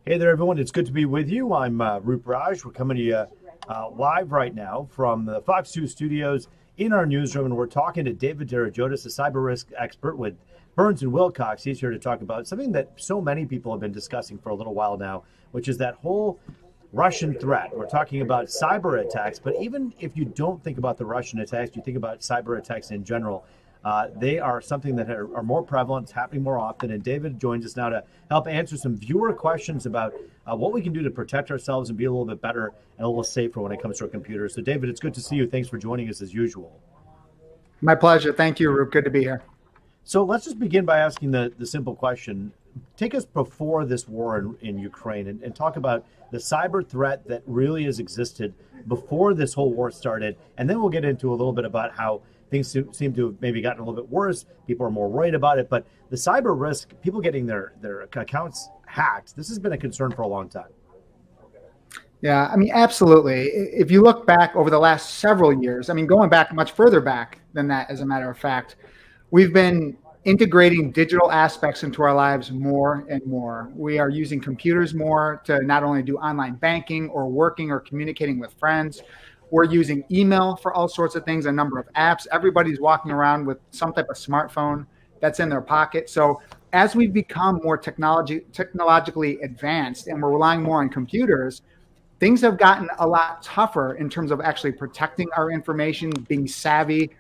Hey there, everyone. It's good to be with you. I'm Roop Raj. We're coming to you live right now from the Fox 2 studios in our newsroom, and we're talking to David Derigiotis, a cyber risk expert with Burns Wilcox. He's here to talk about something that so many people have been discussing for a little while now, which is that whole Russian threat. We're talking about cyber attacks, but even if you don't think about the Russian attacks, you think about cyber attacks in general. They are something that are more prevalent, it's happening more often. And David joins us now to help answer some viewer questions about what we can do to protect ourselves and be a little bit better and a little safer when it comes to our computers. So David, it's good to see you. Thanks for joining us as usual. My pleasure. Thank you, Roop. Good to be here. So let's just begin by asking the simple question. Take us before this war in Ukraine and talk about the cyber threat that really has existed before this whole war started. And then we'll get into a little bit about how things seem to have maybe gotten a little bit worse. People are more worried about it. But the cyber risk, people getting their accounts hacked, this has been a concern for a long time. Yeah, I mean, absolutely. If you look back over the last several years, I mean, going back much further back than that, as a matter of fact, we've been integrating digital aspects into our lives more and more. We are using computers more to not only do online banking or working or communicating with friends. We're using email for all sorts of things, a number of apps. Everybody's walking around with some type of smartphone that's in their pocket. So as we've become more technologically advanced and we're relying more on computers, things have gotten a lot tougher in terms of actually protecting our information, being savvy,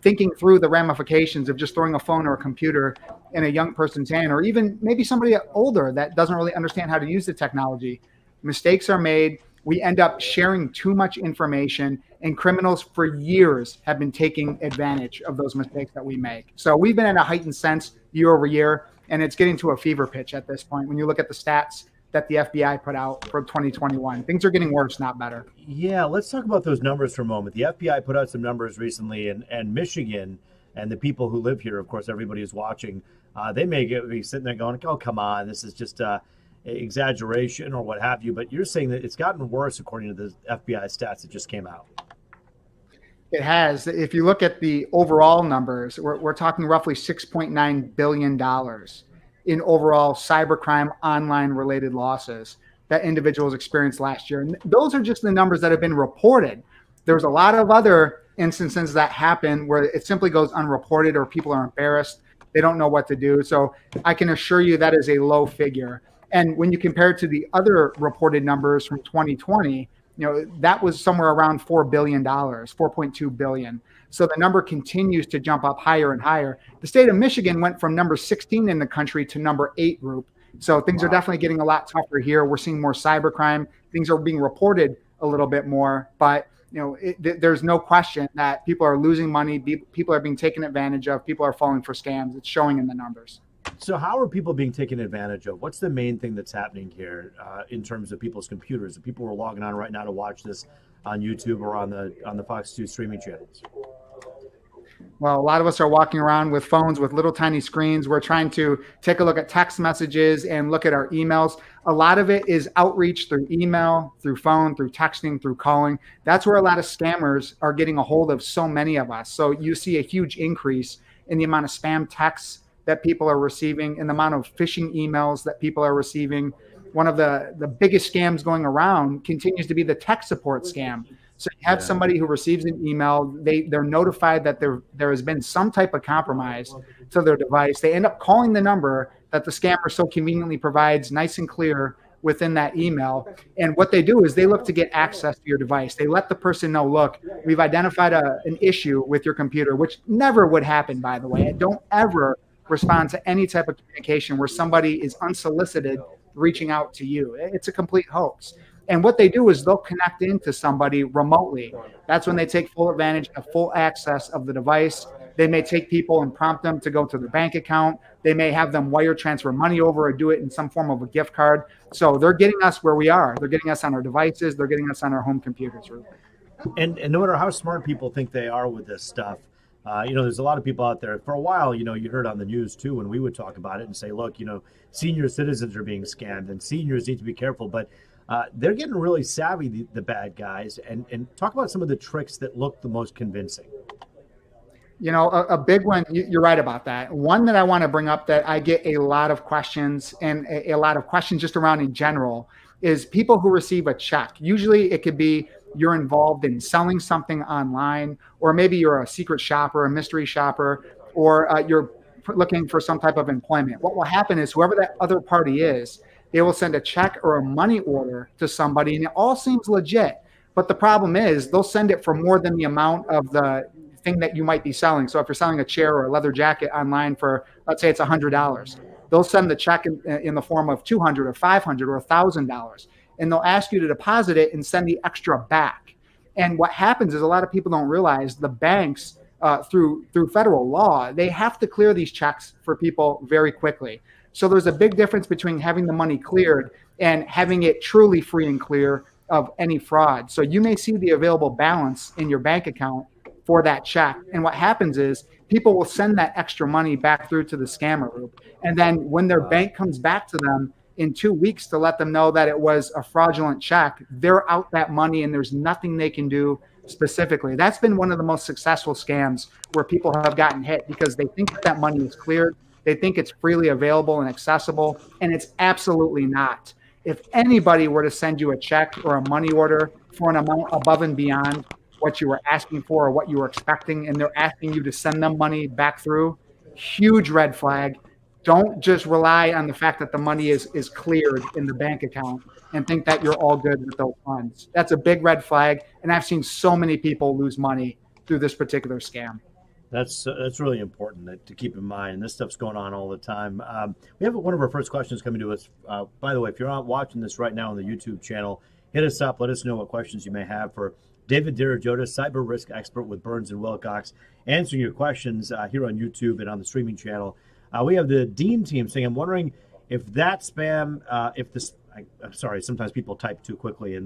thinking through the ramifications of just throwing a phone or a computer in a young person's hand, or even maybe somebody older that doesn't really understand how to use the technology. Mistakes are made. We end up sharing too much information, and criminals for years have been taking advantage of those mistakes that we make. So we've been in a heightened sense year over year, and it's getting to a fever pitch at this point. When you look at the stats that the FBI put out for 2021, things are getting worse, not better. Yeah, let's talk about those numbers for a moment. The FBI put out some numbers recently, and Michigan and the people who live here, of course, everybody who's watching, they may be sitting there going, oh, come on, this is just exaggeration or what have you, but you're saying that it's gotten worse according to the FBI stats that just came out. It has. If you look at the overall numbers, we're talking roughly $6.9 billion in overall cybercrime online related losses that individuals experienced last year. And those are just the numbers that have been reported. There's a lot of other instances that happen where it simply goes unreported or people are embarrassed. They don't know what to do. So I can assure you that is a low figure. And when you compare it to the other reported numbers from 2020, that was somewhere around $4 billion, $4.2 billion. So the number continues to jump up higher and higher. The state of Michigan went from number 16 in the country to number 8 group. So things are definitely getting a lot tougher here. We're seeing more cybercrime. Things are being reported a little bit more, but there's no question that people are losing money. People are being taken advantage of. People are falling for scams. It's showing in the numbers. So how are people being taken advantage of? What's the main thing that's happening here in terms of people's computers? The people who are logging on right now to watch this on YouTube or on the Fox 2 streaming channels. Well, a lot of us are walking around with phones with little tiny screens. We're trying to take a look at text messages and look at our emails. A lot of it is outreach through email, through phone, through texting, through calling. That's where a lot of scammers are getting a hold of so many of us. So you see a huge increase in the amount of spam texts that people are receiving and the amount of phishing emails that people are receiving. One of the biggest scams going around continues to be the tech support scam. So you have somebody who receives an email, they're notified that there has been some type of compromise to their device. They end up calling the number that the scammer so conveniently provides nice and clear within that email. And what they do is they look to get access to your device. They let the person know, look, we've identified an issue with your computer, which never would happen, by the way. Don't ever respond to any type of communication where somebody is unsolicited reaching out to you. It's a complete hoax. And what they do is they'll connect into somebody remotely. That's when they take full advantage of full access of the device. They may take people and prompt them to go to their bank account. They may have them wire transfer money over or do it in some form of a gift card. So they're getting us where we are. They're getting us on our devices. They're getting us on our home computers. And no matter how smart people think they are with this stuff, there's a lot of people out there. For a while, you heard on the news too, when we would talk about it and say, look, senior citizens are being scammed and seniors need to be careful. But they're getting really savvy, the bad guys, and talk about some of the tricks that look the most convincing. A big one, you're right about that. One that I want to bring up that I get a lot of questions, and a lot of questions just around in general, is people who receive a check. Usually it could be you're involved in selling something online, or maybe you're a secret shopper, a mystery shopper, or you're looking for some type of employment. What will happen is whoever that other party is, they will send a check or a money order to somebody, and it all seems legit. But the problem is they'll send it for more than the amount of the thing that you might be selling. So if you're selling a chair or a leather jacket online for, let's say it's $100, they'll send the check in the form of $200 or $500 or $1,000, and they'll ask you to deposit it and send the extra back. And what happens is a lot of people don't realize the banks, through federal law, they have to clear these checks for people very quickly. So there's a big difference between having the money cleared and having it truly free and clear of any fraud. So you may see the available balance in your bank account for that check. And what happens is people will send that extra money back through to the scammer group. And then when their bank comes back to them in 2 weeks to let them know that it was a fraudulent check, they're out that money and there's nothing they can do specifically. That's been one of the most successful scams where people have gotten hit because they think that money is cleared. They think it's freely available and accessible, and it's absolutely not. If anybody were to send you a check or a money order for an amount above and beyond what you were asking for or what you were expecting, and they're asking you to send them money back through, huge red flag. Don't just rely on the fact that the money is cleared in the bank account and think that you're all good with those funds. That's a big red flag, and I've seen so many people lose money through this particular scam. That's really important to keep in mind. And this stuff's going on all the time. We have one of our first questions coming to us. By the way, if you're not watching this right now on the YouTube channel, hit us up. Let us know what questions you may have for David Derigiotis, cyber risk expert with Burns Wilcox, answering your questions here on YouTube and on the streaming channel. We have the Dean team saying, I'm wondering if that spam, I'm sorry, sometimes people type too quickly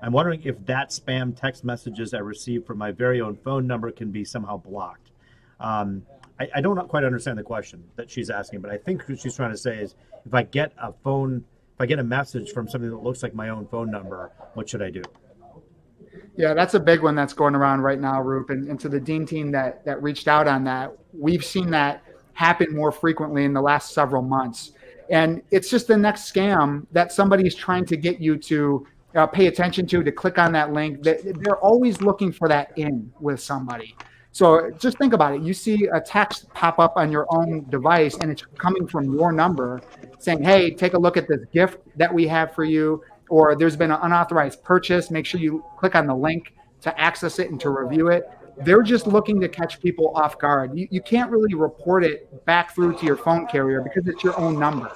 I'm wondering if that spam text messages I receive from my very own phone number can be somehow blocked. I don't quite understand the question that she's asking, but I think what she's trying to say is if I get a message from something that looks like my own phone number, what should I do? Yeah, that's a big one that's going around right now, Roop. And to the Dean team that reached out on that, we've seen that happen more frequently in the last several months. And it's just the next scam that somebody's trying to get you to pay attention to click on that link. They're always looking for that in with somebody. So just think about it. You see a text pop up on your own device and it's coming from your number saying, hey, take a look at this gift that we have for you, or there's been an unauthorized purchase. Make sure you click on the link to access it and to review it. They're just looking to catch people off guard. You can't really report it back through to your phone carrier because it's your own number.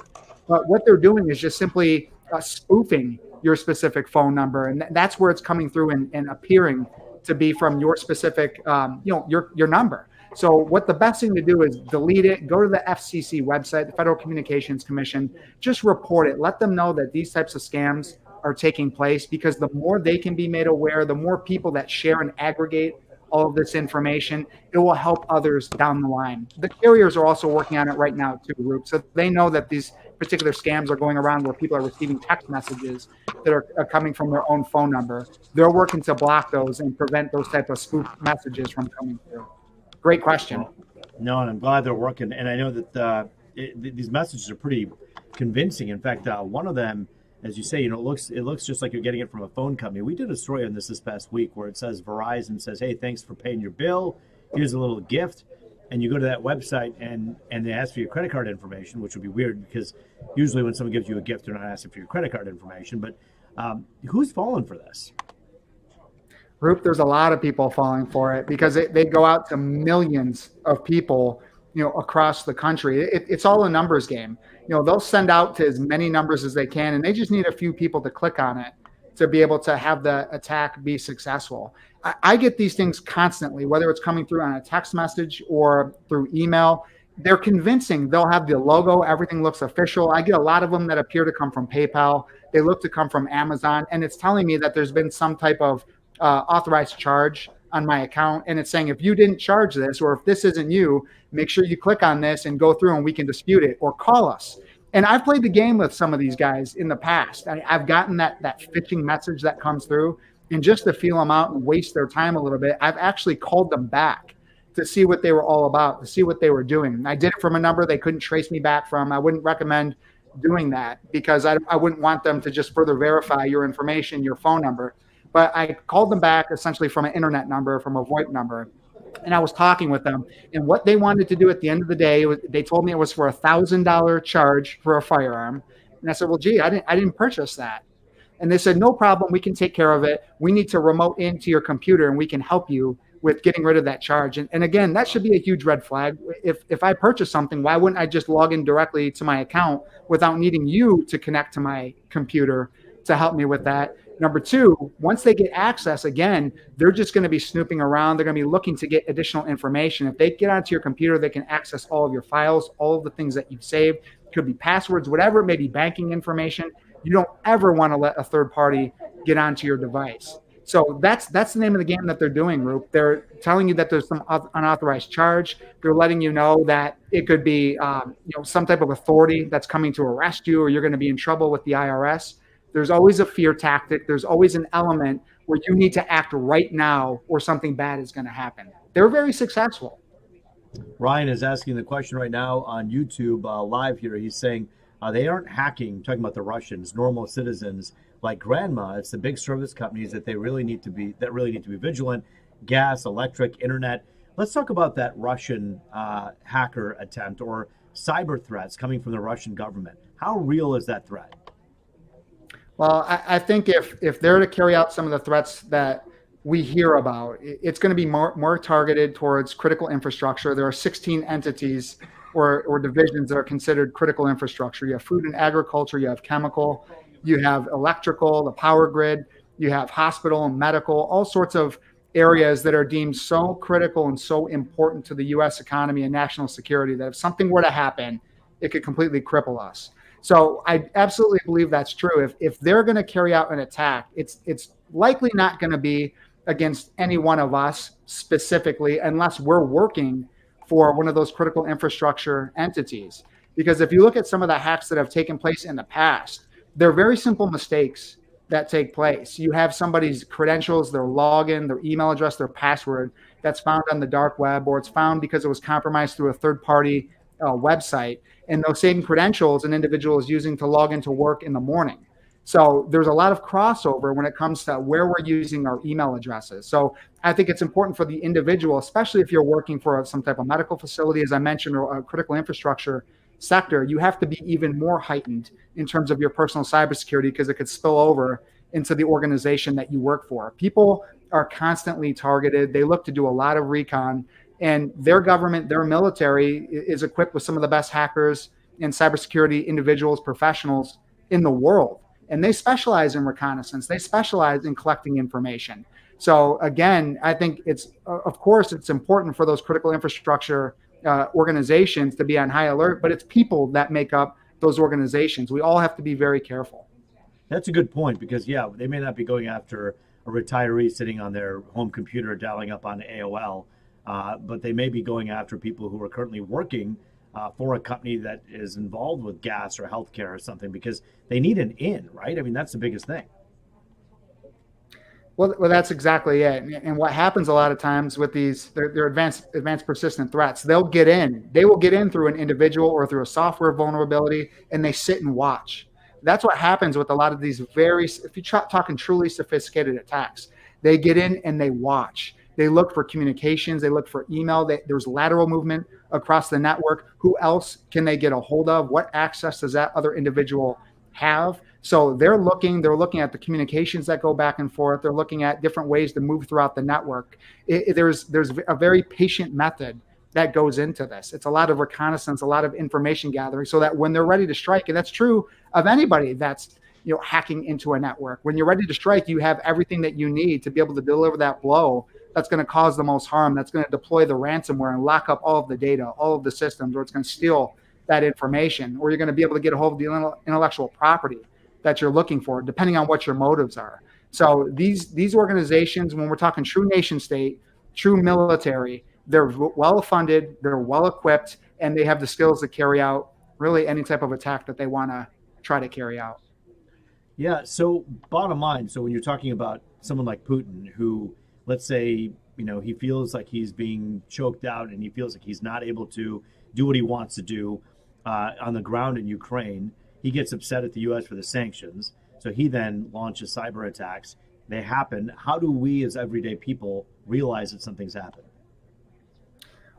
But what they're doing is just simply spoofing your specific phone number. And that's where it's coming through and appearing to be from your specific, your number. So what the best thing to do is delete it, go to the FCC website, the Federal Communications Commission, just report it. Let them know that these types of scams are taking place, because the more they can be made aware, the more people that share and aggregate all of this information, it will help others down the line. The carriers are also working on it right now too, Roop. So they know that these particular scams are going around where people are receiving text messages that are coming from their own phone number. They're working to block those and prevent those type of spoof messages from coming through. Great question. No, and I'm glad they're working. And I know that these messages are pretty convincing. In fact, one of them, as you say, it looks just like you're getting it from a phone company. We did a story on this past week where it says Verizon says, hey, thanks for paying your bill. Here's a little gift. And you go to that website and they ask for your credit card information, which would be weird because usually when someone gives you a gift, they're not asking for your credit card information. But who's falling for this? Roop, there's a lot of people falling for it because they go out to millions of people, across the country. It's all a numbers game. They'll send out to as many numbers as they can, and they just need a few people to click on it to be able to have the attack be successful. I get these things constantly, whether it's coming through on a text message or through email. They're convincing. They'll have the logo. Everything looks official. I get a lot of them that appear to come from PayPal. They look to come from Amazon, and it's telling me that there's been some type of authorized charge on my account. And it's saying, if you didn't charge this, or if this isn't you, make sure you click on this and go through and we can dispute it, or call us. And I've played the game with some of these guys in the past. I've gotten that phishing message that comes through, and just to feel them out and waste their time a little bit, I've actually called them back to see what they were all about, to see what they were doing. I did it from a number they couldn't trace me back from. I wouldn't recommend doing that because I wouldn't want them to just further verify your information, your phone number. But I called them back essentially from an internet number, from a VoIP number. And I was talking with them, and what they wanted to do at the end of the day, they told me it was for $1,000 charge for a firearm. And I said, well, gee, I didn't purchase that. And they said, no problem, we can take care of it. We need to remote into your computer and we can help you with getting rid of that charge. And again, that should be a huge red flag. If I purchase something, why wouldn't I just log in directly to my account without needing you to connect to my computer to help me with that? Number two, once they get access, again, they're just going to be snooping around. They're going to be looking to get additional information. If they get onto your computer, they can access all of your files, all of the things that you've saved. It could be passwords, whatever it may be, banking information. You don't ever want to let a third party get onto your device. So that's the name of the game that they're doing, Roop. They're telling you that there's some unauthorized charge. They're letting you know that it could be some type of authority that's coming to arrest you, or you're going to be in trouble with the IRS. There's always a fear tactic. There's always an element where you need to act right now or something bad is going to happen. They're very successful. Ryan is asking the question right now on YouTube live here. He's saying they aren't hacking, talking about the Russians, normal citizens like grandma. It's the big service companies that really need to be vigilant. Gas, electric, internet. Let's talk about that Russian hacker attempt or cyber threats coming from the Russian government. How real is that threat? Well, I think if they're to carry out some of the threats that we hear about, it's going to be more targeted towards critical infrastructure. There are 16 entities or divisions that are considered critical infrastructure. You have food and agriculture, you have chemical, you have electrical, the power grid, you have hospital and medical, all sorts of areas that are deemed so critical and so important to the U.S. economy and national security that if something were to happen, it could completely cripple us. So I absolutely believe that's true. If they're going to carry out an attack, it's likely not going to be against any one of us specifically, unless we're working for one of those critical infrastructure entities. Because if you look at some of the hacks that have taken place in the past, they're very simple mistakes that take place. You have somebody's credentials, their login, their email address, their password that's found on the dark web, or it's found because it was compromised through a third-party website. And those same credentials an individual is using to log into work in the morning. So there's a lot of crossover when it comes to where we're using our email addresses. So I think it's important for the individual, especially if you're working for some type of medical facility, as I mentioned, or a critical infrastructure sector, you have to be even more heightened in terms of your personal cybersecurity because it could spill over into the organization that you work for. People are constantly targeted. They look to do a lot of recon, and their government, their military is equipped with some of the best hackers and cybersecurity individuals, professionals in the world. And they specialize in reconnaissance. They specialize in collecting information. So again, I think of course, it's important for those critical infrastructure organizations to be on high alert, but it's people that make up those organizations. We all have to be very careful. That's a good point because, they may not be going after a retiree sitting on their home computer dialing up on AOL, but they may be going after people who are currently working for a company that is involved with gas or healthcare or something because they need an in, right? I mean, that's the biggest thing. Well, that's exactly it. And what happens a lot of times with these, they're advanced persistent threats. They will get in through an individual or through a software vulnerability, and they sit and watch. That's what happens with a lot of these if you're talking truly sophisticated attacks, they get in and they watch. They look for communications. They look for email. There's lateral movement across the network. Who else can they get a hold of? What access does that other individual have? So they're looking at the communications that go back and forth. They're looking at different ways to move throughout the network. There's a very patient method that goes into this. It's a lot of reconnaissance, a lot of information gathering, so that when they're ready to strike, and that's true of anybody that's hacking into a network. When you're ready to strike, you have everything that you need to be able to deliver that blow that's going to cause the most harm, that's going to deploy the ransomware and lock up all of the data, all of the systems, or it's going to steal that information, or you're going to be able to get a hold of the intellectual property that you're looking for, depending on what your motives are. So these organizations, when we're talking true nation state, true military, they're well funded, they're well equipped, and they have the skills to carry out really any type of attack that they want to try to carry out. Yeah. So bottom line, so when you're talking about someone like Putin, who, let's say, he feels like he's being choked out, and he feels like he's not able to do what he wants to do on the ground in Ukraine. He gets upset at the U.S. for the sanctions, so he then launches cyber attacks. They happen. How do we, as everyday people, realize that something's happened?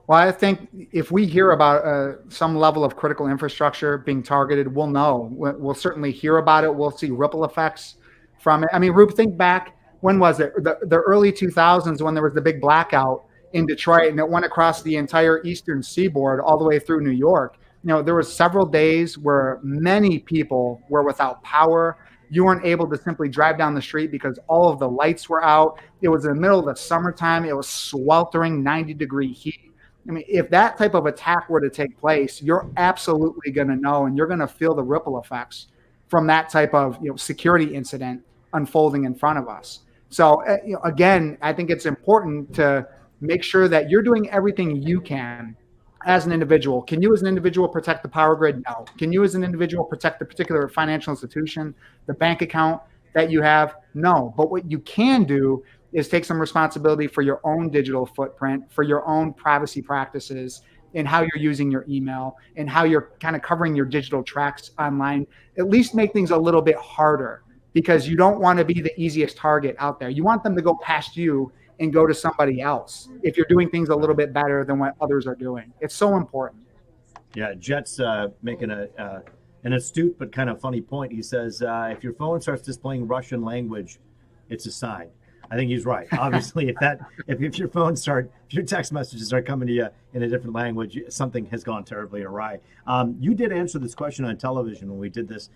Well, I think if we hear about some level of critical infrastructure being targeted, we'll know. We'll certainly hear about it. We'll see ripple effects from it. I mean, Rube, think back. When was it? The early 2000s, when there was the big blackout in Detroit, and it went across the entire eastern seaboard all the way through New York. There were several days where many people were without power. You weren't able to simply drive down the street because all of the lights were out. It was in the middle of the summertime. It was sweltering 90-degree heat. I mean, if that type of attack were to take place, you're absolutely going to know, and you're going to feel the ripple effects from that type of security incident unfolding in front of us. So, again, I think it's important to make sure that you're doing everything you can as an individual. Can you as an individual protect the power grid? No. Can you as an individual protect the particular financial institution, the bank account that you have? No. But what you can do is take some responsibility for your own digital footprint, for your own privacy practices, and how you're using your email and how you're kind of covering your digital tracks online. At least make things a little bit harder, because you don't want to be the easiest target out there. You want them to go past you and go to somebody else if you're doing things a little bit better than what others are doing. It's so important. Yeah, Jet's making an astute but kind of funny point. He says, if your phone starts displaying Russian language, it's a sign. I think he's right. Obviously, if your text messages start coming to you in a different language, something has gone terribly awry. You did answer this question on television when we did this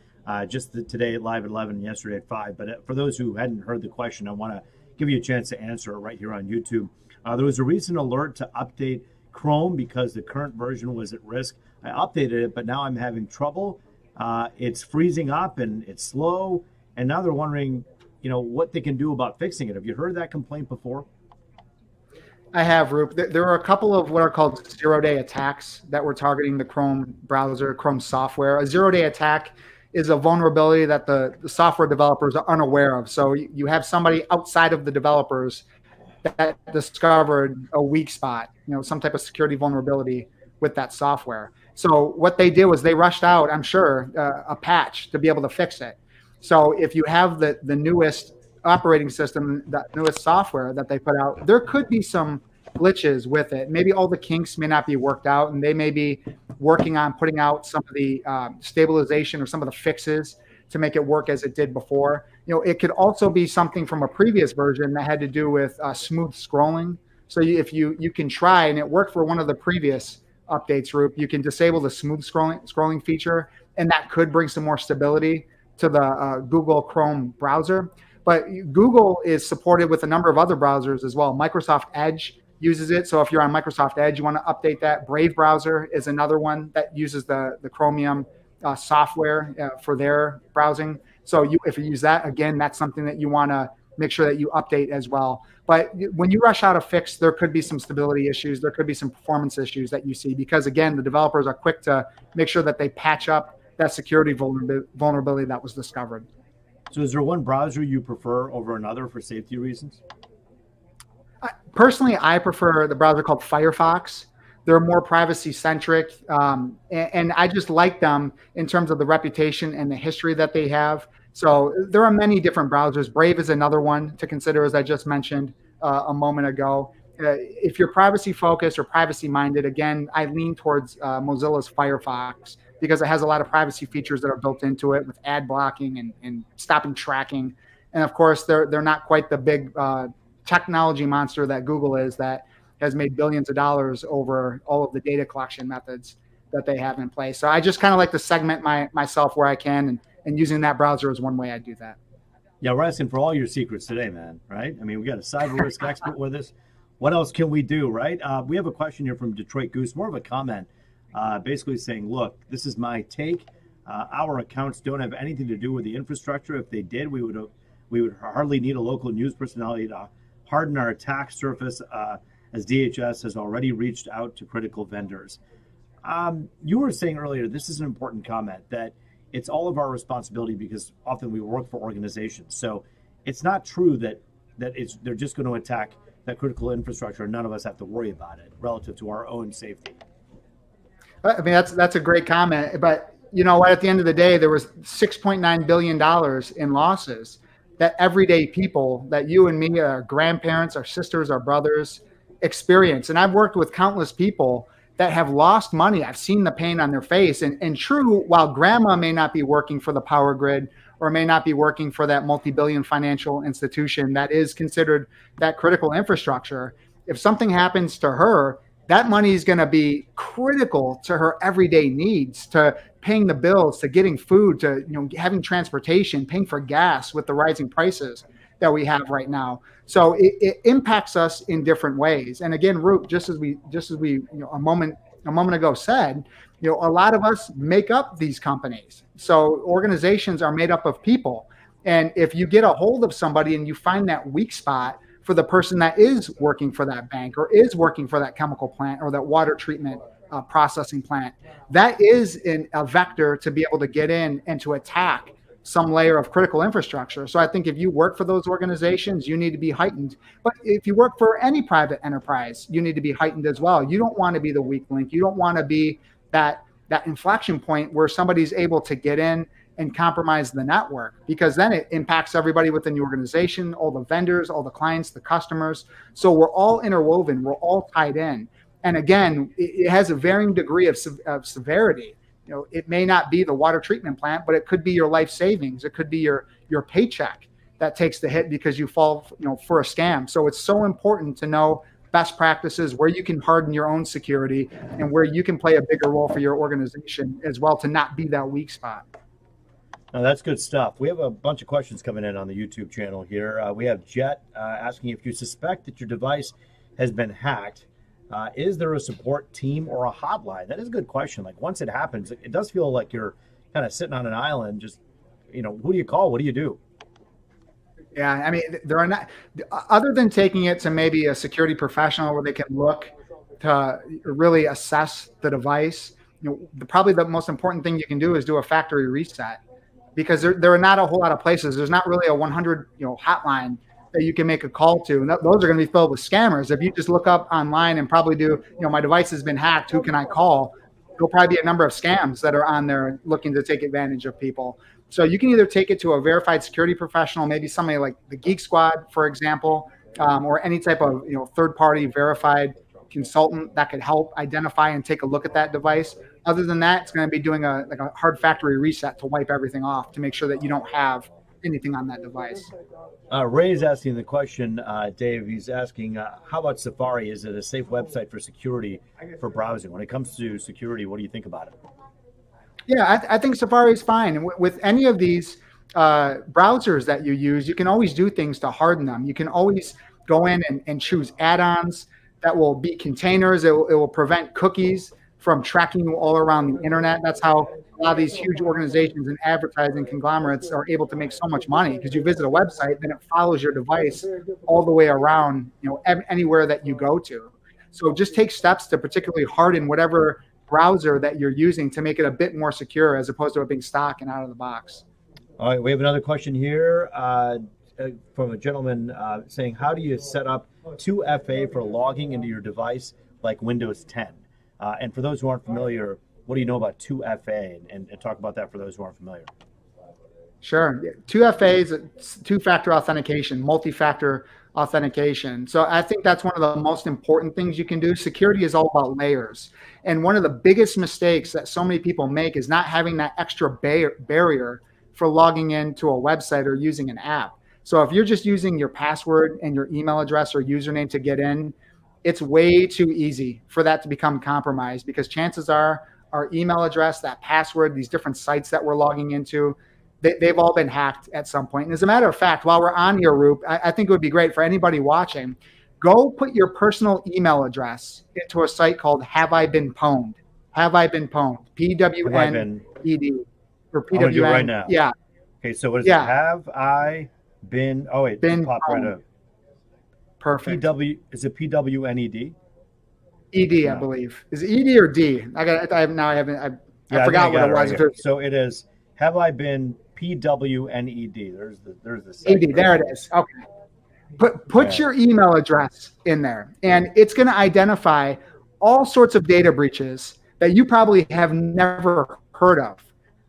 just today live at 11 and yesterday at 5. But for those who hadn't heard the question, I want to give you a chance to answer it right here on YouTube. There was a recent alert to update Chrome because the current version was at risk. I updated it, but now I'm having trouble. It's freezing up and it's slow. And now they're wondering, what they can do about fixing it. Have you heard that complaint before? I have, Roop. There are a couple of what are called zero-day attacks that were targeting the Chrome browser, Chrome software. A zero-day attack is a vulnerability that the software developers are unaware of. So you have somebody outside of the developers that discovered a weak spot, some type of security vulnerability with that software. So what they did was they rushed out, I'm sure, a patch to be able to fix it. So if you have the newest operating system, the newest software that they put out, there could be some glitches with it. Maybe all the kinks may not be worked out, and they may be working on putting out some of the stabilization or some of the fixes to make it work as it did before. It could also be something from a previous version that had to do with smooth scrolling. So if you can try, and it worked for one of the previous updates, Roop, you can disable the smooth scrolling feature, and that could bring some more stability to the Google Chrome browser. But Google is supported with a number of other browsers as well. Microsoft Edge uses it. So if you're on Microsoft Edge, you want to update that. Brave browser is another one that uses the Chromium software for their browsing. So if you use that, again, that's something that you want to make sure that you update as well. But when you rush out a fix, there could be some stability issues. There could be some performance issues that you see because, again, the developers are quick to make sure that they patch up that security vulnerability that was discovered. So is there one browser you prefer over another for safety reasons? Personally, I prefer the browser called Firefox. They're more privacy-centric, and I just like them in terms of the reputation and the history that they have. So there are many different browsers. Brave is another one to consider, as I just mentioned a moment ago. If you're privacy-focused or privacy-minded, again, I lean towards Mozilla's Firefox because it has a lot of privacy features that are built into it with ad blocking and stopping tracking. And of course, they're not quite the big technology monster that Google is that has made billions of dollars over all of the data collection methods that they have in place. So I just kind of like to segment myself where I can, and using that browser is one way I do that. Yeah, we're asking for all your secrets today, man, right? I mean, we got a cyber risk expert with us. What else can we do, right? We have a question here from Detroit Goose, more of a comment, basically saying, look, this is my take. Our accounts don't have anything to do with the infrastructure. If they did, we would hardly need a local news personality to harden our attack surface, as DHS has already reached out to critical vendors. You were saying earlier, this is an important comment, that it's all of our responsibility because often we work for organizations. So it's not true that they're just going to attack that critical infrastructure, and none of us have to worry about it relative to our own safety. I mean, that's a great comment. But you know what? At the end of the day, there was $6.9 billion in losses that everyday people, that you and me, our grandparents, our sisters, our brothers, experience. And I've worked with countless people that have lost money. I've seen the pain on their face. And true, while grandma may not be working for the power grid or may not be working for that multi-billion financial institution that is considered that critical infrastructure, if something happens to her, that money is going to be critical to her everyday needs, to paying the bills, to getting food, to having transportation, paying for gas with the rising prices that we have right now. So it impacts us in different ways. And again, Roop, just as we a moment ago said, a lot of us make up these companies. So organizations are made up of people. And if you get a hold of somebody and you find that weak spot for the person that is working for that bank or is working for that chemical plant or that water treatment processing plant, that is a vector to be able to get in and to attack some layer of critical infrastructure. So I think if you work for those organizations, you need to be heightened. But if you work for any private enterprise, you need to be heightened as well. You don't want to be the weak link. You don't want to be that inflection point where somebody's able to get in and compromise the network, because then it impacts everybody within the organization, all the vendors, all the clients, the customers. So we're all interwoven, we're all tied in. And again, it has a varying degree of severity. It may not be the water treatment plant, but it could be your life savings. It could be your paycheck that takes the hit because you fall, for a scam. So it's so important to know best practices, where you can harden your own security and where you can play a bigger role for your organization as well, to not be that weak spot. Now, that's good stuff. We have a bunch of questions coming in on the YouTube channel here. We have Jet asking, if you suspect that your device has been hacked, is there a support team or a hotline? That is a good question. Like, once it happens, it does feel like you're kind of sitting on an island. Just, who do you call? What do you do? Yeah, I mean, there are not, other than taking it to maybe a security professional where they can look to really assess the device. Probably the most important thing you can do is do a factory reset, because there are not a whole lot of places. There's not really a 100 hotline that you can make a call to. And those are going to be filled with scammers. If you just look up online and probably do, my device has been hacked, who can I call? There'll probably be a number of scams that are on there looking to take advantage of people. So you can either take it to a verified security professional, maybe somebody like the Geek Squad, for example, or any type of third-party verified consultant that could help identify and take a look at that device. Other than that, it's going to be doing a hard factory reset to wipe everything off to make sure that you don't have anything on that device. Ray's asking the question, Dave. He's asking, how about Safari? Is it a safe website for security for browsing? When it comes to security, what do you think about it? Yeah, I think Safari is fine. And with any of these browsers that you use, you can always do things to harden them. You can always go in and choose add-ons that will be containers. It will prevent cookies from tracking you all around the internet. That's how a lot of these huge organizations and advertising conglomerates are able to make so much money, because you visit a website, then it follows your device all the way around, anywhere that you go to. So just take steps to particularly harden whatever browser that you're using to make it a bit more secure, as opposed to it being stock and out of the box. All right, we have another question here from a gentleman saying, how do you set up 2FA for logging into your device like Windows 10? And for those who aren't familiar, what do you know about 2FA? And talk about that for those who aren't familiar. Sure. 2FA is two-factor authentication, multi-factor authentication. So I think that's one of the most important things you can do. Security is all about layers. And one of the biggest mistakes that so many people make is not having that extra barrier for logging into a website or using an app. So if you're just using your password and your email address or username to get in, it's way too easy for that to become compromised, because chances are our email address, that password, these different sites that we're logging into, they've all been hacked at some point. And as a matter of fact, while we're on here, Roop, I think it would be great for anybody watching, go put your personal email address into a site called Have I Been Pwned? Have I Been Pwned? P-W-N-E-D. Or P-W-N. Right now. Yeah. Okay, so what is it? Have I been? Oh, wait, been pop right up. Perfect. Is it P-W-N-E-D? ED, no. I believe. Is it ED or D? I forgot what it was. Right. So it is, have I been P-W-N-E-D? There's the ED, there it is. Okay. Put your email address in there, and it's going to identify all sorts of data breaches that you probably have never heard of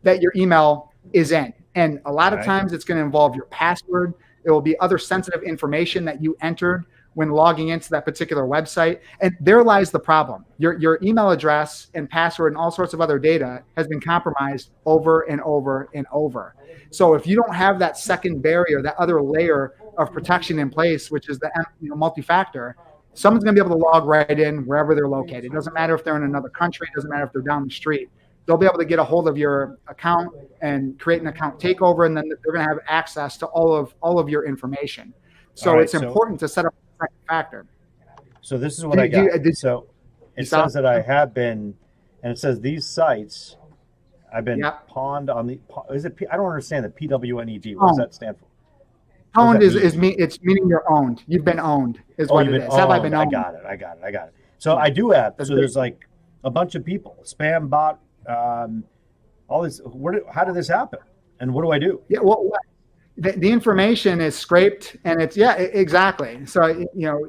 that your email is in. And a lot of times it's going to involve your password. It will be other sensitive information that you entered when logging into that particular website. And there lies the problem. Your email address and password and all sorts of other data has been compromised over and over and over. So if you don't have that second barrier, that other layer of protection in place, which is the multi-factor, someone's going to be able to log right in wherever they're located. It doesn't matter if they're in another country. It doesn't matter if they're down the street. They'll be able to get a hold of your account and create an account takeover, and then they're going to have access to all of your information. So it's important to set up a second factor. So this is what I got. So it says that I have been, and it says these sites, I've been pawned on the. Is it? I don't understand the PWNED. What does that stand for? Owned it's meaning you're owned. You've been owned is what it is. Have I been owned? I got it. So I do have. So there's like a bunch of people, spam bot, all this. How did this happen? And what do I do? Yeah, well, the information is scraped, and it's exactly. So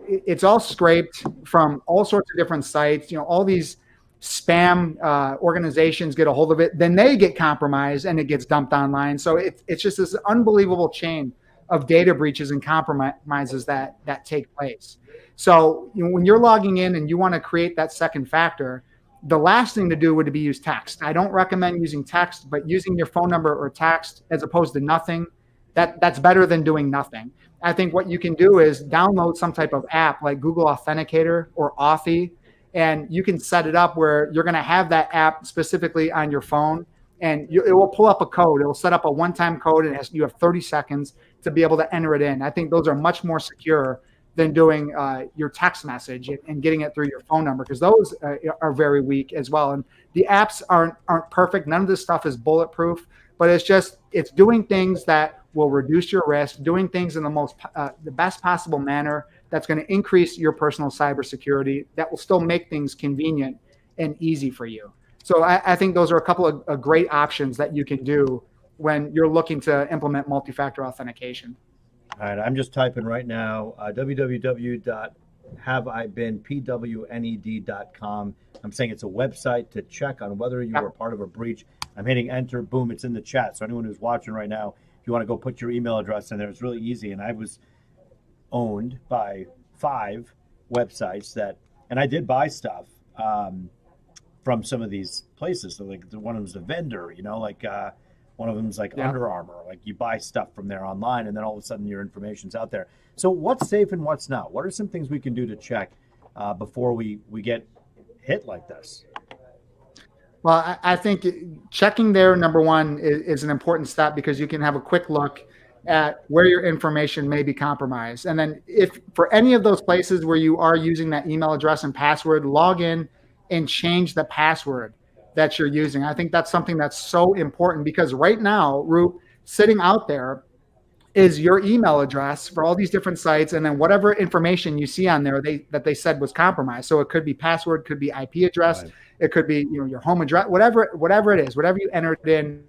it's all scraped from all sorts of different sites. All these spam organizations get a hold of it, then they get compromised, and it gets dumped online. So it's just this unbelievable chain of data breaches and compromises that take place. So when you're logging in and you want to create that second factor, the last thing to do would be use text. I don't recommend using text, but using your phone number or text as opposed to nothing, that's better than doing nothing. I think what you can do is download some type of app like Google Authenticator or Authy, and you can set it up where you're going to have that app specifically on your phone, and it will pull up a code. It will set up a one-time code, and you have 30 seconds to be able to enter it in. I think those are much more secure than doing your text message and getting it through your phone number, because those are very weak as well. And the apps aren't perfect. None of this stuff is bulletproof, but it's doing things that will reduce your risk, doing things in the best possible manner that's going to increase your personal cybersecurity, that will still make things convenient and easy for you. So I think those are a couple of great options that you can do when you're looking to implement multi-factor authentication. All right, I'm just typing right now, www.haveibeenpwned.com. I'm saying it's a website to check on whether you were part of a breach. I'm hitting enter, boom, it's in the chat. So anyone who's watching right now, if you want to go put your email address in there, it's really easy. And I was owned by 5 websites and I did buy stuff from some of these places. So like one of them's a vendor, one of them's like Under Armour. Like you buy stuff from there online, and then all of a sudden your information's out there. So what's safe and what's not? What are some things we can do to check before we get hit like this? Well, I think checking there, number one, is an important step, because you can have a quick look at where your information may be compromised. And then if for any of those places where you are using that email address and password, log in and change the password that you're using. I think that's something that's so important, because right now, Roop, sitting out there is your email address for all these different sites, and then whatever information you see on there that they said was compromised. So it could be password, could be IP address, right. It could be your home address, whatever it is, whatever you entered in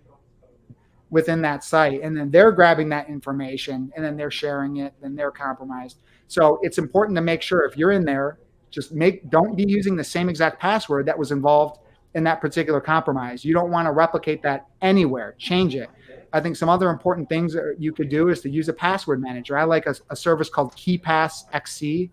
within that site, and then they're grabbing that information and then they're sharing it, then they're compromised. So it's important to make sure if you're in there, don't be using the same exact password that was involved in that particular compromise. You don't want to replicate that anywhere. Change it. I think some other important things that you could do is to use a password manager. I like a service called KeePass XC.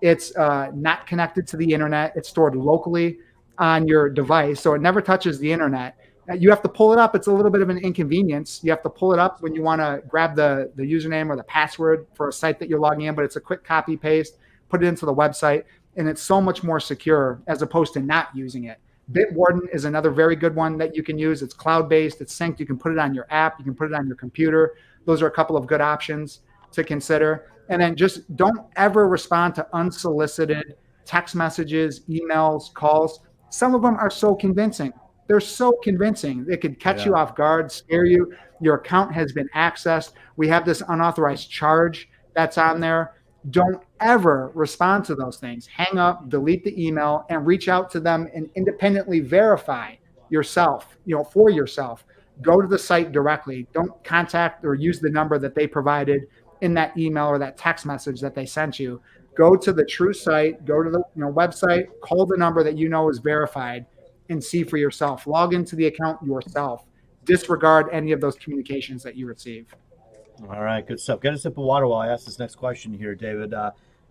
It's not connected to the internet. It's stored locally on your device, so it never touches the internet. You have to pull it up. It's a little bit of an inconvenience. You have to pull it up when you want to grab the username or the password for a site that you're logging in, but it's a quick copy paste, put it into the website, and it's so much more secure as opposed to not using it. Bitwarden is another very good one that you can use. It's cloud-based, it's synced. You can put it on your app, you can put it on your computer. Those are a couple of good options to consider. And then just don't ever respond to unsolicited text messages, emails, calls. Some of them are so convincing. They're so convincing. They could catch you off guard, scare you. Your account has been accessed. We have this unauthorized charge that's on there. Don't ever respond to those things. Hang up, delete the email, and reach out to them and independently verify yourself, for yourself. Go to the site directly. Don't contact or use the number that they provided in that email or that text message that they sent you. Go to the true site, go to the website, call the number that you know is verified, and see for yourself. Log into the account yourself. Disregard any of those communications that you receive. All right, good stuff. Get a sip of water while I ask this next question here, David.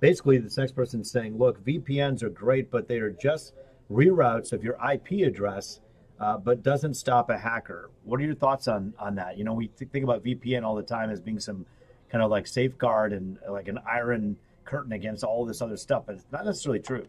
Basically, this next person is saying, look, VPNs are great, but they are just reroutes of your IP address, but doesn't stop a hacker. What are your thoughts on that? You know, we think about VPN all the time as being some kind of like safeguard and like an iron curtain against all this other stuff, but it's not necessarily true.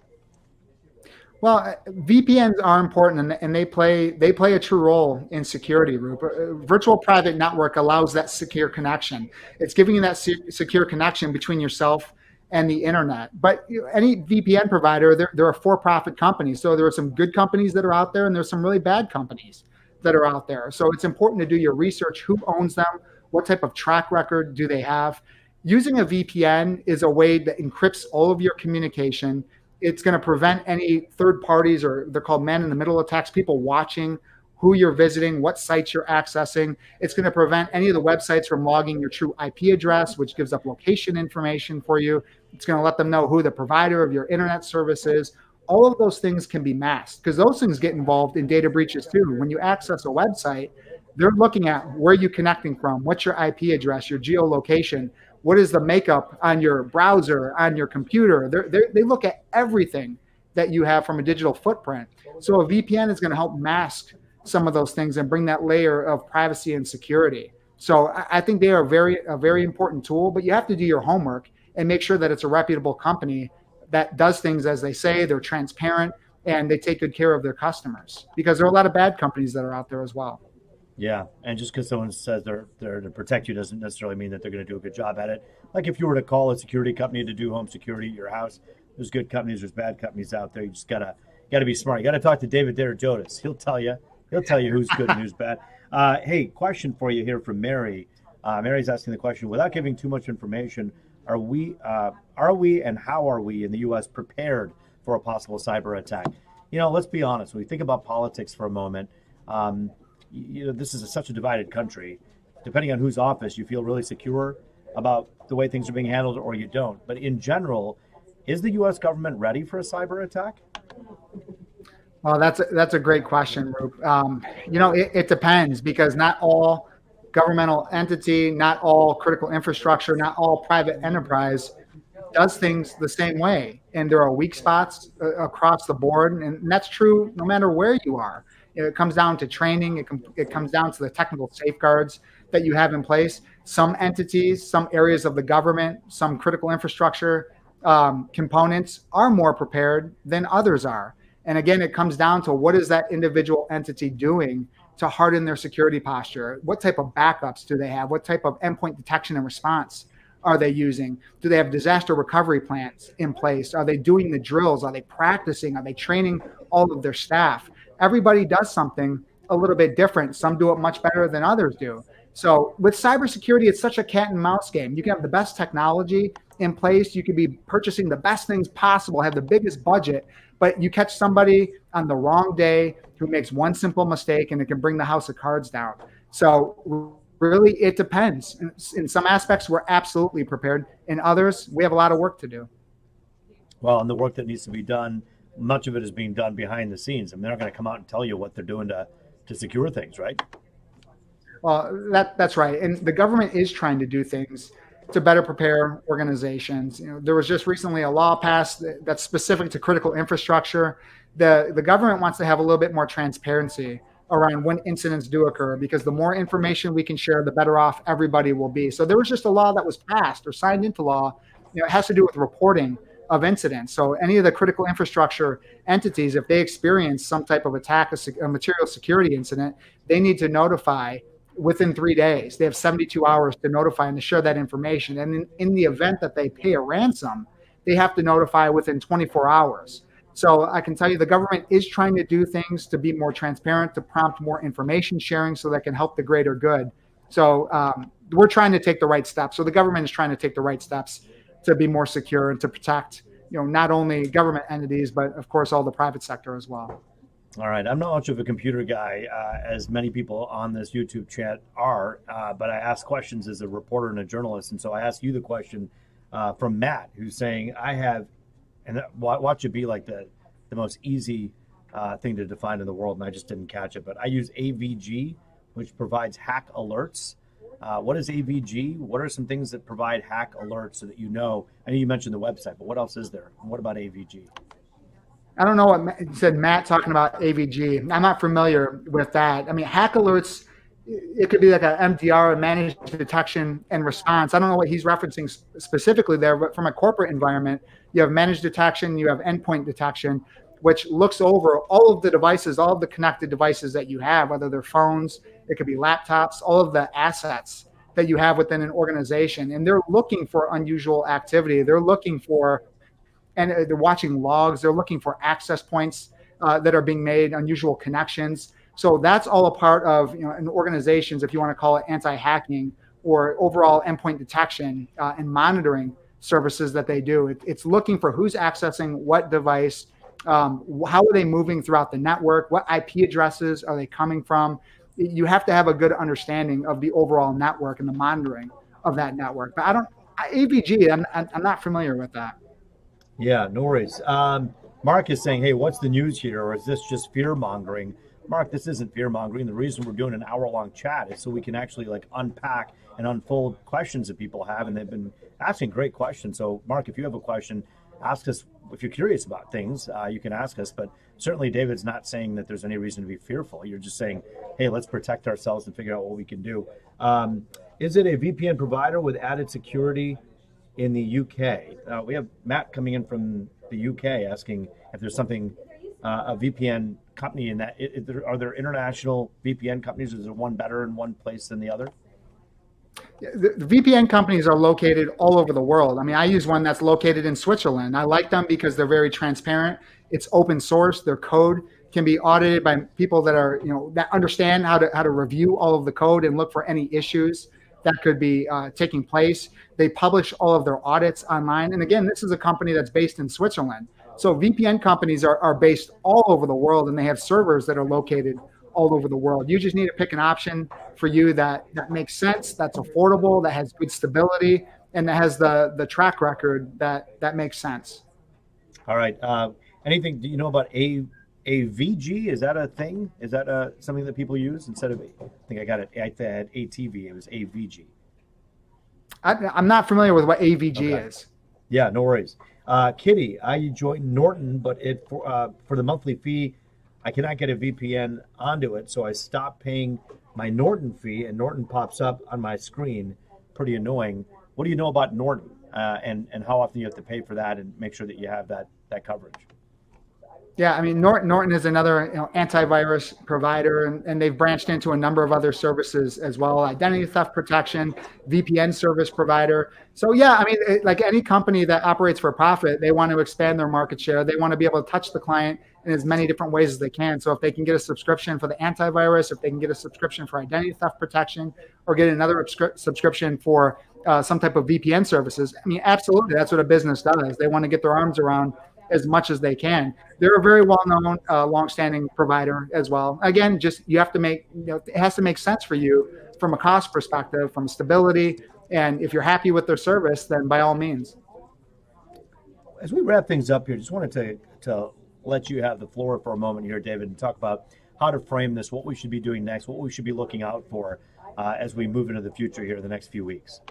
Well, VPNs are important, and they play a true role in security. Virtual private network allows that secure connection. It's giving you that secure connection between yourself and the internet. But any VPN provider, they're a for-profit company. So there are some good companies that are out there, and there's some really bad companies that are out there. So it's important to do your research. Who owns them? What type of track record do they have? Using a VPN is a way that encrypts all of your communication. It's going to prevent any third parties, or they're called man-in-the-middle attacks, people watching who you're visiting, what sites you're accessing. It's going to prevent any of the websites from logging your true IP address, which gives up location information for you. It's going to let them know who the provider of your internet service is. All of those things can be masked because those things get involved in data breaches too. When you access a website, they're looking at where you're connecting from, what's your IP address, your geolocation, what is the makeup on your browser, on your computer. They look at everything that you have from a digital footprint. So a VPN is going to help mask some of those things and bring that layer of privacy and security. So I think they are a very important tool, but you have to do your homework and make sure that it's a reputable company that does things as they say, they're transparent, and they take good care of their customers, because there are a lot of bad companies that are out there as well. Yeah, and just because someone says they're there to protect you doesn't necessarily mean that they're going to do a good job at it. Like if you were to call a security company to do home security at your house, there's good companies, there's bad companies out there. You just gotta be smart. You gotta talk to David Derigiotis. He'll tell you who's good and who's bad. Hey, question for you here from Mary. Mary's asking the question: without giving too much information, are we and how are we in the U.S. prepared for a possible cyber attack? You know, let's be honest. When we think about politics for a moment. You know, this is such a divided country. Depending on whose office, you feel really secure about the way things are being handled, or you don't. But in general, is the U.S. government ready for a cyber attack? Well, that's a great question, Roop. You know, it depends, because not all governmental entity, not all critical infrastructure, not all private enterprise does things the same way. And there are weak spots across the board. And that's true no matter where you are. It comes down to training. It comes down to the technical safeguards that you have in place. Some entities, some areas of the government, some critical infrastructure components are more prepared than others are. And again, it comes down to what is that individual entity doing to harden their security posture? What type of backups do they have? What type of endpoint detection and response are they using? Do they have disaster recovery plans in place? Are they doing the drills? Are they practicing? Are they training all of their staff? Everybody does something a little bit different. Some do it much better than others do. So with cybersecurity, it's such a cat and mouse game. You can have the best technology in place. You could be purchasing the best things possible, have the biggest budget, but you catch somebody on the wrong day who makes one simple mistake and it can bring the house of cards down. So really, it depends. In some aspects, we're absolutely prepared. In others, we have a lot of work to do. Well, and the work that needs to be done, much of it is being done behind the scenes. I mean, they're not going to come out and tell you what they're doing to secure things, right? Well, that's right. And the government is trying to do things to better prepare organizations. You know, there was just recently a law passed that's specific to critical infrastructure. The government wants to have a little bit more transparency around when incidents do occur, because the more information we can share, the better off everybody will be. So there was just a law that was passed or signed into law. You know, it has to do with reporting of incidents. So any of the critical infrastructure entities, if they experience some type of attack, a material security incident, they need to notify within 3 days. They have 72 hours to notify and to share that information. And in the event that they pay a ransom, they have to notify within 24 hours. So I can tell you the government is trying to do things to be more transparent, to prompt more information sharing so that can help the greater good. So we're trying to take the right steps. So the government is trying to take the right steps to be more secure and to protect, you know, not only government entities, but of course all the private sector as well. All right, I'm not much of a computer guy, as many people on this YouTube chat are, but I ask questions as a reporter and a journalist, and so I ask you the question from Matt, who's saying, "I have," and watch it be like the most easy thing to define in the world, and I just didn't catch it, but I use AVG, which provides hack alerts. What is AVG? What are some things that provide hack alerts so that you know? I know you mentioned the website, but what else is there? And what about AVG? I don't know what said Matt talking about AVG. I'm not familiar with that. I mean, hack alerts, it could be like a MDR, a managed detection and response. I don't know what he's referencing specifically there, but from a corporate environment, you have managed detection, you have endpoint detection, which looks over all of the devices, all of the connected devices that you have, whether they're phones, it could be laptops, all of the assets that you have within an organization. And they're looking for unusual activity. They're looking for, and they're watching logs. They're looking for access points that are being made, unusual connections. So that's all a part of, an organization's, if you want to call it anti-hacking or overall endpoint detection and monitoring services that they do. It's looking for who's accessing what device, how are they moving throughout the network, what IP addresses are they coming from. You have to have a good understanding of the overall network and the monitoring of that network. But AVG, I'm not familiar with that. Yeah, no worries. Mark is saying, hey, what's the news here? Or is this just fear mongering? Mark, this isn't fear mongering. The reason we're doing an hour-long chat is so we can actually unpack and unfold questions that people have. And they've been asking great questions. So Mark, if you have a question, ask us. If you're curious about things, you can ask us. But certainly David's not saying that there's any reason to be fearful. You're just saying, hey, let's protect ourselves and figure out what we can do. Is it a VPN provider with added security in the UK? We have Matt coming in from the UK asking if there's something, a VPN company in that. Are there international VPN companies? Is there one better in one place than the other? The VPN companies are located all over the world. I mean, I use one that's located in Switzerland. I like them because they're very transparent. It's open source. Their code can be audited by people that are, that understand how to review all of the code and look for any issues that could be taking place. They publish all of their audits online. And again, this is a company that's based in Switzerland. So VPN companies are based all over the world, and they have servers that are located all over the world. You just need to pick an option for you that makes sense, that's affordable, that has good stability, and that has the track record that makes sense. All right. Anything, do you know about AVG? Is that a thing? Is that something that people use instead of, I think I got it, I had ATV, it was AVG. I'm not familiar with what AVG is. Yeah, no worries. Kitty, I joined Norton, but for the monthly fee, I cannot get a VPN onto it, so I stopped paying my Norton fee, and Norton pops up on my screen. Pretty annoying. What do you know about Norton, and how often you have to pay for that, and make sure that you have that coverage? Yeah, I mean, Norton is another antivirus provider, and they've branched into a number of other services as well. Identity theft protection, VPN service provider. So yeah, I mean, like any company that operates for profit, they want to expand their market share. They want to be able to touch the client in as many different ways as they can. So if they can get a subscription for the antivirus, if they can get a subscription for identity theft protection, or get another subscription for some type of VPN services, I mean, absolutely, that's what a business does. They want to get their arms around as much as they can. They're a very well-known, long-standing provider as well. Again, just you have to make, it has to make sense for you from a cost perspective, from stability, and if you're happy with their service, then by all means. As we wrap things up here, just wanted to let you have the floor for a moment here, David, and talk about how to frame this, what we should be doing next, what we should be looking out for as we move into the future here in the next few weeks.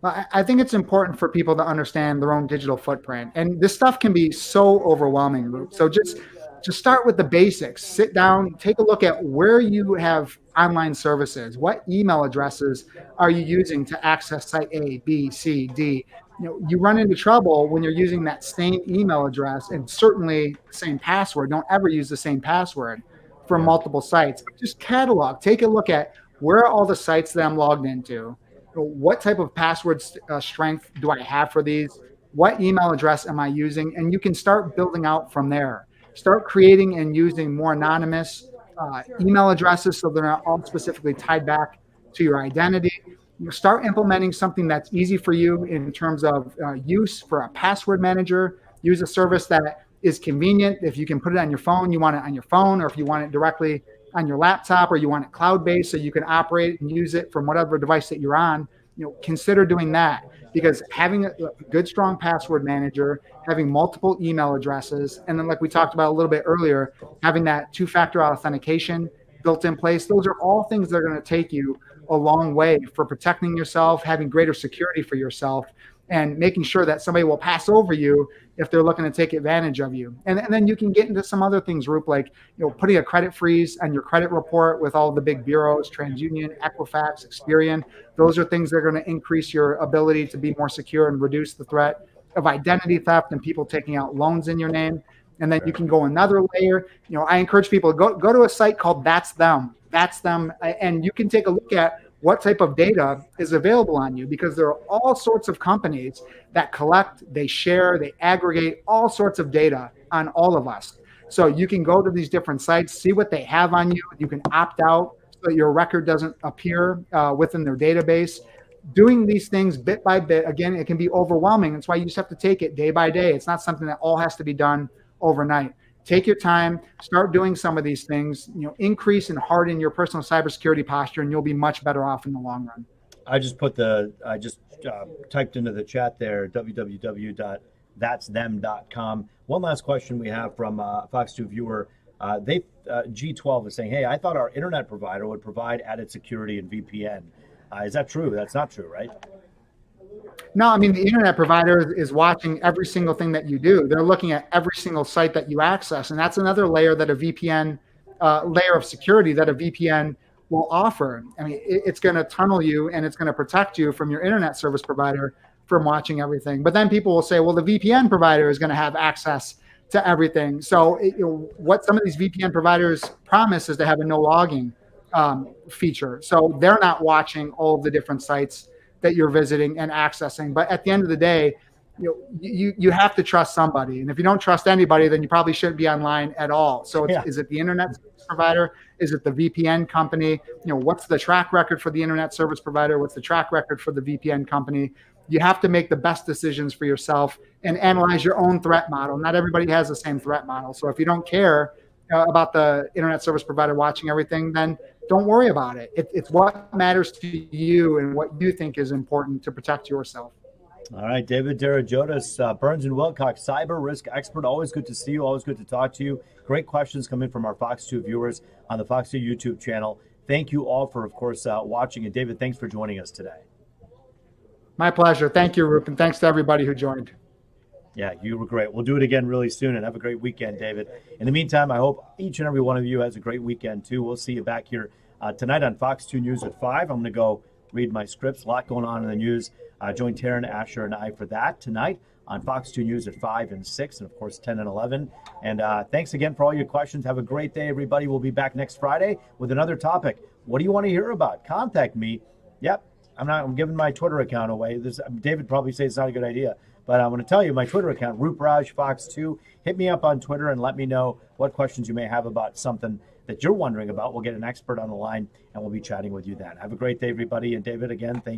I think it's important for people to understand their own digital footprint. And this stuff can be so overwhelming. So just start with the basics. Sit down, take a look at where you have online services. What email addresses are you using to access site A, B, C, D? You run into trouble when you're using that same email address and certainly the same password. Don't ever use the same password for multiple sites. Just catalog. Take a look at where are all the sites that I'm logged into. What type of password strength do I have for these? What email address am I using? And you can start building out from there. Start creating and using more anonymous email addresses so they're not all specifically tied back to your identity. Start implementing something that's easy for you in terms of use for a password manager. Use a service that is convenient. If you can put it on your phone, you want it on your phone, or if you want it directly on your laptop, or you want it cloud-based so you can operate and use it from whatever device that you're on, consider doing that. Because having a good, strong password manager, having multiple email addresses, and then like we talked about a little bit earlier, having that two-factor authentication built in place, those are all things that are going to take you a long way for protecting yourself, having greater security for yourself, and making sure that somebody will pass over you if they're looking to take advantage of you. And then you can get into some other things, Roop, like putting a credit freeze on your credit report with all the big bureaus, TransUnion, Equifax, Experian. Those are things that are going to increase your ability to be more secure and reduce the threat of identity theft and people taking out loans in your name. And then you can go another layer. I encourage people to go to a site called That's Them. That's Them. And you can take a look at what type of data is available on you, because there are all sorts of companies that collect, they share, they aggregate all sorts of data on all of us. So you can go to these different sites, see what they have on you. You can opt out so that your record doesn't appear within their database. Doing these things bit by bit, again, it can be overwhelming. That's why you just have to take it day by day. It's not something that all has to be done overnight. Take your time, start doing some of these things, increase and harden your personal cybersecurity posture, and you'll be much better off in the long run. I just typed into the chat there, www.thatsthem.com. One last question we have from Fox 2 viewer. G12 is saying, hey, I thought our internet provider would provide added security and VPN. Is that true? That's not true, right? No, I mean, the internet provider is watching every single thing that you do. They're looking at every single site that you access. And that's another layer that a VPN, layer of security that a VPN will offer. I mean, it's going to tunnel you and it's going to protect you from your internet service provider from watching everything. But then people will say, well, the VPN provider is going to have access to everything. So what some of these VPN providers promise is to have a no logging feature. So they're not watching all of the different sites that you're visiting and accessing. But at the end of the day, you have to trust somebody. And if you don't trust anybody, then you probably shouldn't be online at all. So is it the internet service provider? Is it the VPN company? What's the track record for the internet service provider? What's the track record for the VPN company? You have to make the best decisions for yourself and analyze your own threat model. Not everybody has the same threat model. So if you don't care about the internet service provider watching everything, then don't worry about it. It's what matters to you and what you think is important to protect yourself. All right, David Derigiotis, Burns Wilcox, cyber risk expert. Always good to see you. Always good to talk to you. Great questions coming from our Fox 2 viewers on the Fox 2 YouTube channel. Thank you all for, of course, watching. And David, thanks for joining us today. My pleasure. Thank you, Rup, and thanks to everybody who joined. Yeah, you were great. We'll do it again really soon, and have a great weekend, David. In the meantime, I hope each and every one of you has a great weekend, too. We'll see you back here tonight on Fox 2 News at 5. I'm going to go read my scripts. A lot going on in the news. Join Taryn, Asher, and I for that tonight on Fox 2 News at 5 and 6, and, of course, 10 and 11. And thanks again for all your questions. Have a great day, everybody. We'll be back next Friday with another topic. What do you want to hear about? Contact me. Yep, I'm giving my Twitter account away. David probably says it's not a good idea. But I'm going to tell you, my Twitter account, Rupraj Fox 2. Hit me up on Twitter and let me know what questions you may have about something that you're wondering about. We'll get an expert on the line, and we'll be chatting with you then. Have a great day, everybody. And David, again, thank